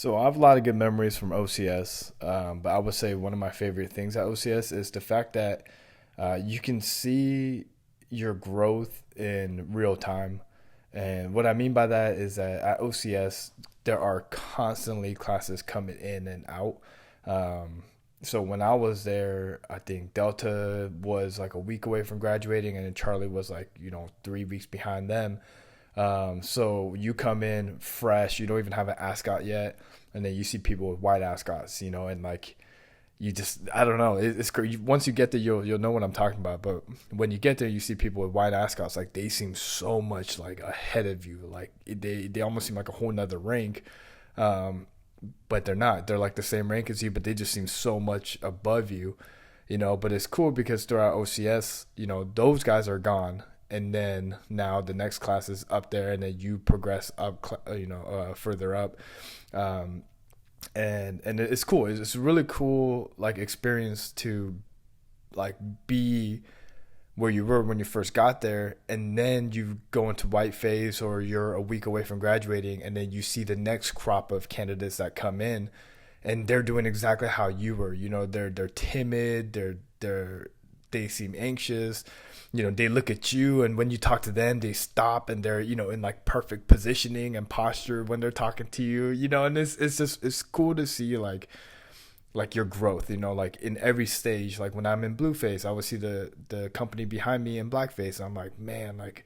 So I have a lot of good memories from OCS, but I would say one of my favorite things at OCS is the fact that you can see your growth in real time. And what I mean by that is that at OCS, there are constantly classes coming in and out. Um, so when I was there, I think Delta was like a week away from graduating, and then Charlie was like, 3 weeks behind them. So you come in fresh, you don't even have an ascot yet, and then you see people with white ascots, and like you just I don't know, it's once you get there, you'll know what I'm talking about. But when you get there, you see people with white ascots, like they seem so much like ahead of you, like they almost seem like a whole nother rank. Um, but they're not. They're like the same rank as you, but they just seem so much above you, But it's cool because throughout OCS, those guys are gone, and then now the next class is up there, and then you progress up, further up, um, and it's cool. It's a really cool like experience to like be where you were when you first got there, and then you go into white phase or you're a week away from graduating, and then you see the next crop of candidates that come in, and they're doing exactly how you were. They're timid, they seem anxious. They look at you, and when you talk to them, they stop, and they're in like perfect positioning and posture when they're talking to you. And it's cool to see like your growth, like in every stage. Like when I'm in blue face, I would see the company behind me in black face. I'm like, man, like,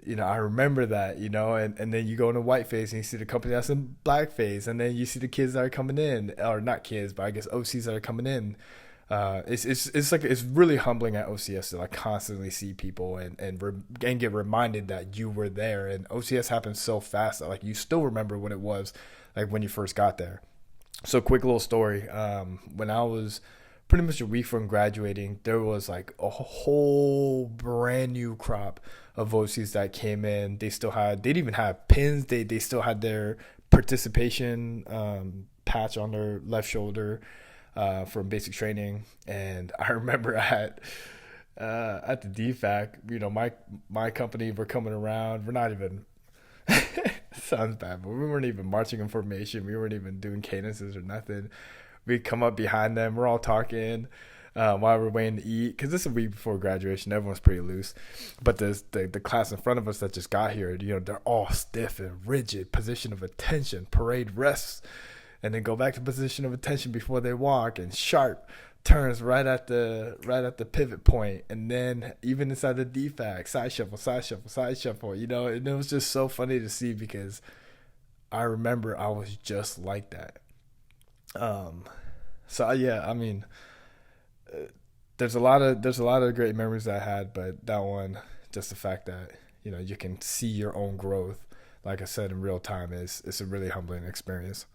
I remember that, and then you go into white face and you see the company that's in black face, and then you see the kids that are coming in, or not kids, but I guess OCs that are coming in. It's like it's really humbling at OCS to like constantly see people and get reminded that you were there. And OCS happens so fast that like you still remember what it was like when you first got there. So quick little story. When I was pretty much a week from graduating, there was like a whole brand new crop of OCs that came in. They didn't even have pins. They still had their participation patch on their left shoulder from basic training. And I remember at the DFAC, my company, we're coming around. We're not even sounds bad, but we weren't even marching in formation. We weren't even doing cadences or nothing. We come up behind them. We're all talking while we're waiting to eat, because this is a week before graduation. Everyone's pretty loose. But the class in front of us that just got here, they're all stiff and rigid, position of attention, parade rests, and then go back to position of attention before they walk, and sharp turns right at the pivot point. And then even inside the DFAC, side shuffle, side shuffle, side shuffle, and it was just so funny to see, because I remember I was just like that. So yeah, I mean, there's a lot of great memories that I had, but that one, just the fact that you can see your own growth, like I said, in real time, is it's a really humbling experience.